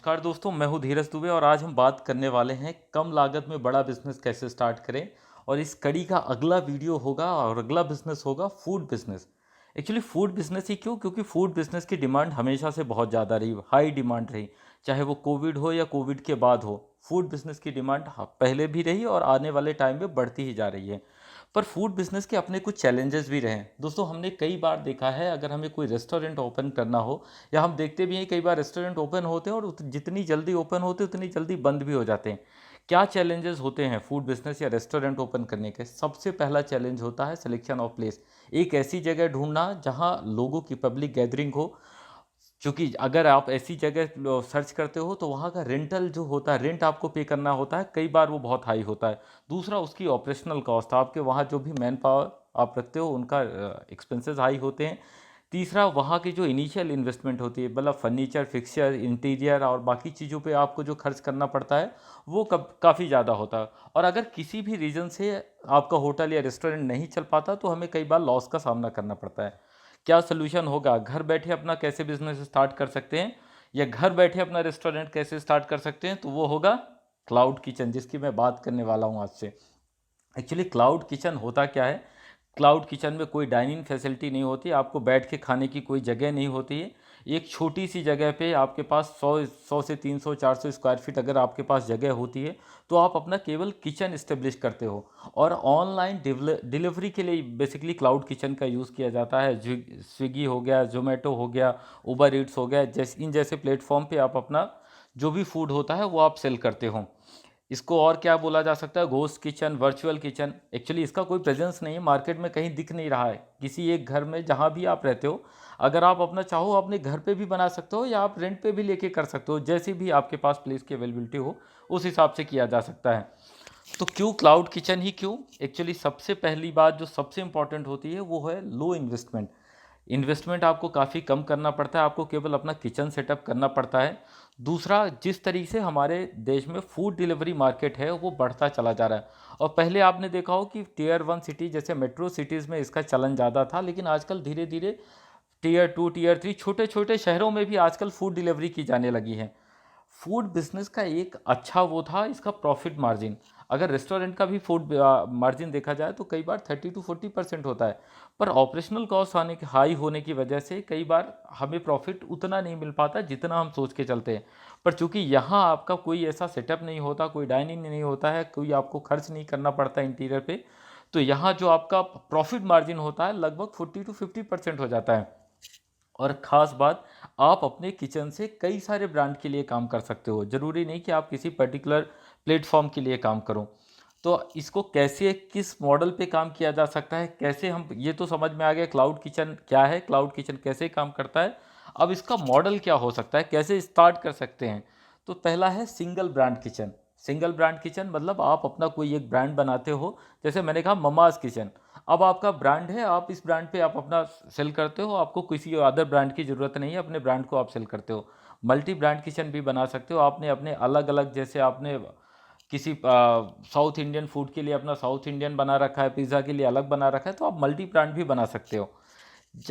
नमस्कार दोस्तों, मैं हूं धीरज दुबे और आज हम बात करने वाले हैं कम लागत में बड़ा बिजनेस कैसे स्टार्ट करें। और इस कड़ी का अगला वीडियो होगा और अगला बिजनेस होगा food business. Actually food business ही क्यों? क्योंकि फूड बिजनेस की डिमांड हमेशा से बहुत ज़्यादा रही, हाई डिमांड रही। चाहे वो कोविड हो या कोविड के बाद हो, फूड बिजनेस की डिमांड पहले भी रही और आने वाले टाइम में बढ़ती ही जा रही है। पर फूड बिजनेस के अपने कुछ चैलेंजेस भी रहे हैं दोस्तों। हमने कई बार देखा है, अगर हमें कोई रेस्टोरेंट ओपन करना हो, या हम देखते भी हैं कई बार रेस्टोरेंट ओपन होते हैं और जितनी जल्दी ओपन होते हैं उतनी जल्दी बंद भी हो जाते हैं। क्या चैलेंजेस होते हैं फूड बिजनेस या रेस्टोरेंट ओपन करने के? सबसे पहला चैलेंज होता है सिलेक्शन ऑफ प्लेस। एक ऐसी जगह ढूंढना जहां लोगों की पब्लिक गैदरिंग हो। क्योंकि अगर आप ऐसी जगह सर्च करते हो तो वहाँ का रेंटल जो होता है, रेंट आपको पे करना होता है, कई बार वो बहुत हाई होता है। दूसरा, उसकी ऑपरेशनल कॉस्ट, आपके वहाँ जो भी मैन पावर आप रखते हो उनका एक्सपेंसेस हाई होते हैं। तीसरा, वहाँ की जो इनिशियल इन्वेस्टमेंट होती है, मतलब फर्नीचर, फिक्सचर, इंटीरियर और बाकी चीज़ों पे आपको जो खर्च करना पड़ता है वो काफ़ी ज़्यादा होता है। और अगर किसी भी रीज़न से आपका होटल या रेस्टोरेंट नहीं चल पाता तो हमें कई बार लॉस का सामना करना पड़ता है। क्या सोल्यूशन होगा? घर बैठे अपना कैसे बिजनेस स्टार्ट कर सकते हैं, या घर बैठे अपना रेस्टोरेंट कैसे स्टार्ट कर सकते हैं? तो वो होगा क्लाउड किचन, जिसकी मैं बात करने वाला हूँ आज से। एक्चुअली क्लाउड किचन होता क्या है? क्लाउड किचन में कोई डाइनिंग फैसिलिटी नहीं होती, आपको बैठ के खाने की कोई जगह नहीं होती है। एक छोटी सी जगह पे आपके पास 100 से 300 400 स्क्वायर फीट अगर आपके पास जगह होती है तो आप अपना केवल किचन इस्टेब्लिश करते हो। और ऑनलाइन डिलीवरी के लिए बेसिकली क्लाउड किचन का यूज़ किया जाता है। स्विगी हो गया, जोमेटो हो गया, उबर ईट्स हो गया, इन जैसे प्लेटफॉर्म पे आप अपना जो भी फूड होता है वो आप सेल करते हो। इसको और क्या बोला जा सकता है? Ghost kitchen, virtual kitchen. Actually इसका कोई प्रेजेंस नहीं है, मार्केट में कहीं दिख नहीं रहा है। किसी एक घर में जहाँ भी आप रहते हो, अगर आप अपना चाहो अपने घर पे भी बना सकते हो, या आप रेंट पे भी लेके कर सकते हो। जैसे भी आपके पास प्लेस की अवेलेबिलिटी हो उस हिसाब से किया जा सकता है। तो क्यों क्लाउड किचन ही क्यों? एक्चुअली सबसे पहली बात जो सबसे इंपॉर्टेंट होती है वो है लो इन्वेस्टमेंट। इन्वेस्टमेंट आपको काफ़ी कम करना पड़ता है, आपको केवल अपना किचन सेटअप करना पड़ता है। दूसरा, जिस तरीके से हमारे देश में फूड डिलीवरी मार्केट है वो बढ़ता चला जा रहा है। और पहले आपने देखा हो कि टीयर 1 सिटी जैसे मेट्रो सिटीज़ में इसका चलन ज़्यादा था, लेकिन आजकल धीरे धीरे टीयर 2, टीयर 3 छोटे छोटे शहरों में भी आजकल फूड डिलीवरी की जाने लगी है। फूड बिजनेस का एक अच्छा वो था इसका प्रॉफिट मार्जिन। अगर रेस्टोरेंट का भी फूड मार्जिन देखा जाए तो कई बार 30 to 40% होता है। पर ऑपरेशनल कॉस्ट आने के हाई होने की वजह से कई बार हमें प्रॉफिट उतना नहीं मिल पाता जितना हम सोच के चलते हैं। पर चूंकि यहाँ आपका कोई ऐसा सेटअप नहीं होता, कोई डाइनिंग नहीं होता है, कोई आपको खर्च नहीं करना पड़ता इंटीरियर पे, तो यहाँ जो आपका प्रॉफिट मार्जिन होता है लगभग 40 to 50% हो जाता है। और ख़ास बात, आप अपने किचन से कई सारे ब्रांड के लिए काम कर सकते हो। ज़रूरी नहीं कि आप किसी पर्टिकुलर प्लेटफॉर्म के लिए काम करो। तो इसको कैसे, किस मॉडल पे काम किया जा सकता है, कैसे हम, ये तो समझ में आ गया क्लाउड किचन क्या है, क्लाउड किचन कैसे काम करता है। अब इसका मॉडल क्या हो सकता है, कैसे स्टार्ट कर सकते हैं? तो पहला है single brand kitchen. Single brand kitchen मतलब आप अपना कोई एक ब्रांड बनाते हो। जैसे मैंने कहा ममाज किचन, अब आपका ब्रांड है, आप इस ब्रांड पे आप अपना सेल करते हो, आपको किसी अदर ब्रांड की ज़रूरत नहीं है, अपने ब्रांड को आप सेल करते हो। मल्टी ब्रांड किचन भी बना सकते हो। आपने अपने अलग अलग, जैसे आपने किसी साउथ इंडियन फूड के लिए अपना साउथ इंडियन बना रखा है, पिज़्ज़ा के लिए अलग बना रखा है, तो आप मल्टी ब्रांड भी बना सकते हो।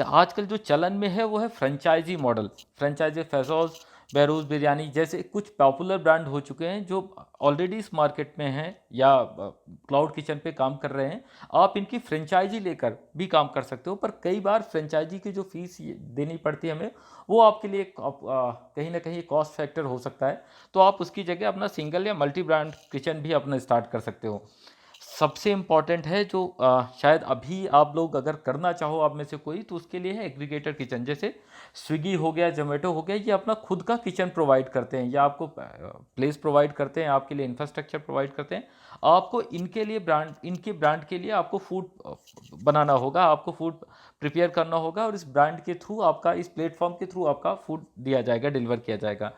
आजकल जो चलन में है वो है फ्रेंचाइजी मॉडल। फ्रेंचाइजी, फेजोस, बेरूज बिरयानी जैसे कुछ पॉपुलर ब्रांड हो चुके हैं जो ऑलरेडी इस मार्केट में हैं या क्लाउड किचन पे काम कर रहे हैं। आप इनकी फ्रेंचाइजी लेकर भी काम कर सकते हो, पर कई बार फ्रेंचाइजी की जो फीस देनी पड़ती है हमें, वो आपके लिए कहीं ना कहीं कॉस्ट फैक्टर हो सकता है। तो आप उसकी जगह अपना सिंगल या मल्टी ब्रांड किचन भी अपना स्टार्ट कर सकते हो। सबसे इम्पॉर्टेंट है जो शायद अभी आप लोग अगर करना चाहो आप में से कोई, तो उसके लिए है एग्रीगेटर किचन। जैसे स्विगी हो गया, जोमेटो हो गया, ये अपना खुद का किचन प्रोवाइड करते हैं, या आपको प्लेस प्रोवाइड करते हैं, आपके लिए इंफ्रास्ट्रक्चर प्रोवाइड करते हैं। आपको इनके लिए ब्रांड, इनके ब्रांड के लिए आपको फूड बनाना होगा, आपको फूड प्रिपेयर करना होगा, और इस ब्रांड के थ्रू आपका, इस प्लेटफॉर्म के थ्रू आपका फूड दिया जाएगा, डिलीवर किया जाएगा।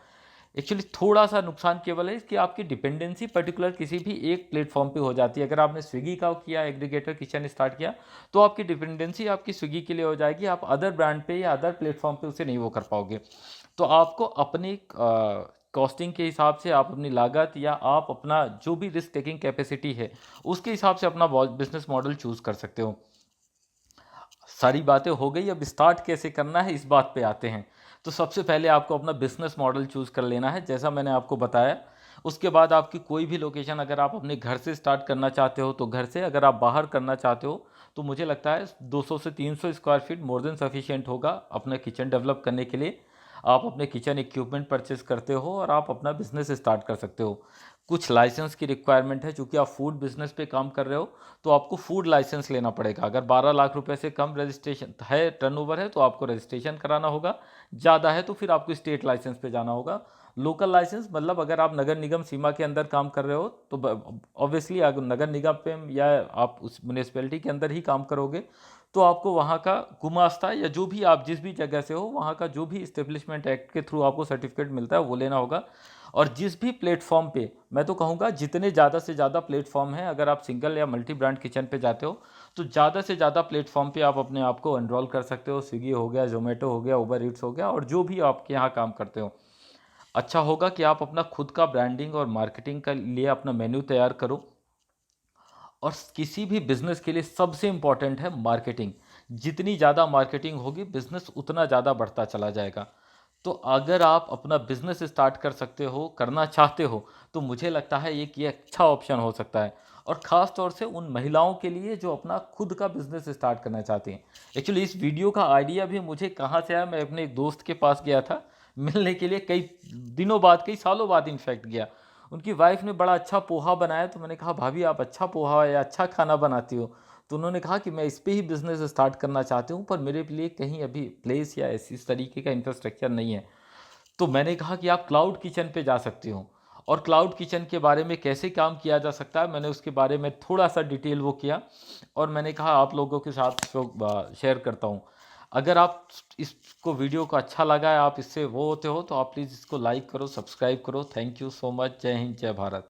एक्चुअली थोड़ा सा नुकसान केवल है कि आपकी डिपेंडेंसी पर्टिकुलर किसी भी एक प्लेटफॉर्म पे हो जाती है। अगर आपने स्विगी का किया, एग्रीगेटर किचन स्टार्ट किया, तो आपकी डिपेंडेंसी आपकी स्विगी के लिए हो जाएगी, आप अदर ब्रांड पे या अदर प्लेटफॉर्म पे उसे नहीं वो कर पाओगे। तो आपको अपनी कॉस्टिंग के हिसाब से, आप अपनी लागत या आप अपना जो भी रिस्क टेकिंग कैपेसिटी है उसके हिसाब से अपना बिजनेस मॉडल चूज कर सकते हो। सारी बातें हो गई, अब स्टार्ट कैसे करना है इस बात पे आते हैं। तो सबसे पहले आपको अपना बिज़नेस मॉडल चूज़ कर लेना है, जैसा मैंने आपको बताया। उसके बाद आपकी कोई भी लोकेशन, अगर आप अपने घर से स्टार्ट करना चाहते हो तो घर से, अगर आप बाहर करना चाहते हो तो मुझे लगता है 200 से 300 square feet more than sufficient होगा अपना किचन डेवलप करने के लिए। आप अपने किचन इक्विपमेंट परचेस करते हो और आप अपना बिजनेस स्टार्ट कर सकते हो। कुछ लाइसेंस की रिक्वायरमेंट है, चूँकि आप फूड बिजनेस पे काम कर रहे हो तो आपको फूड लाइसेंस लेना पड़ेगा। अगर 12 लाख रुपए से कम रजिस्ट्रेशन है, टर्नओवर है, तो आपको रजिस्ट्रेशन कराना होगा। ज़्यादा है तो फिर आपको स्टेट लाइसेंस पे जाना होगा। लोकल लाइसेंस मतलब अगर आप नगर निगम सीमा के अंदर काम कर रहे हो तो ऑब्वियसली अगर नगर निगम पे या आप उस म्यूनिसपैलिटी के अंदर ही काम करोगे तो आपको वहाँ का गुमास्ता या जो भी आप जिस भी जगह से हो वहाँ का जो भी इस्टेब्लिशमेंट एक्ट के थ्रू आपको सर्टिफिकेट मिलता है वो लेना होगा। और जिस भी प्लेटफॉर्म पे, मैं तो कहूँगा जितने ज़्यादा से ज़्यादा प्लेटफॉर्म हैं, अगर आप सिंगल या मल्टी ब्रांड किचन पे जाते हो तो ज़्यादा से ज़्यादा प्लेटफॉर्म पे आप अपने आप को एनरोल कर सकते हो। स्विगी हो गया, जोमेटो हो गया, उबर ईट्स हो गया, और जो भी आपके यहाँ काम करते हो। अच्छा होगा कि आप अपना खुद का ब्रांडिंग और मार्केटिंग के लिए अपना मेन्यू तैयार करो। और किसी भी बिजनेस के लिए सबसे इंपॉर्टेंट है मार्केटिंग। जितनी ज़्यादा मार्केटिंग होगी बिजनेस उतना ज़्यादा बढ़ता चला जाएगा। तो अगर आप अपना बिजनेस स्टार्ट कर सकते हो, करना चाहते हो, तो मुझे लगता है ये अच्छा ऑप्शन हो सकता है। और ख़ास तौर से उन महिलाओं के लिए जो अपना खुद का बिजनेस स्टार्ट करना चाहती हैं। एक्चुअली इस वीडियो का आइडिया भी मुझे कहाँ से आया, मैं अपने एक दोस्त के पास गया था मिलने के लिए, कई दिनों बाद, कई सालों बाद इनफैक्ट गया। उनकी वाइफ ने बड़ा अच्छा पोहा बनाया, तो मैंने कहा भाभी आप अच्छा पोहा या अच्छा खाना बनाती हो। तो उन्होंने कहा कि मैं इस पे ही बिज़नेस स्टार्ट करना चाहती हूँ, पर मेरे लिए कहीं अभी प्लेस या इस तरीके का इंफ्रास्ट्रक्चर नहीं है। तो मैंने कहा कि आप क्लाउड किचन पे जा सकती हो। और क्लाउड किचन के बारे में कैसे काम किया जा सकता है, मैंने उसके बारे में थोड़ा सा डिटेल वो किया। और मैंने कहा आप लोगों के साथ इसको शेयर करता हूँ। अगर आप इसको वीडियो को अच्छा लगा है, आप इससे वो होते हो, तो आप प्लीज़ इसको लाइक करो, सब्सक्राइब करो। Thank you so much. जय हिंद, जय भारत।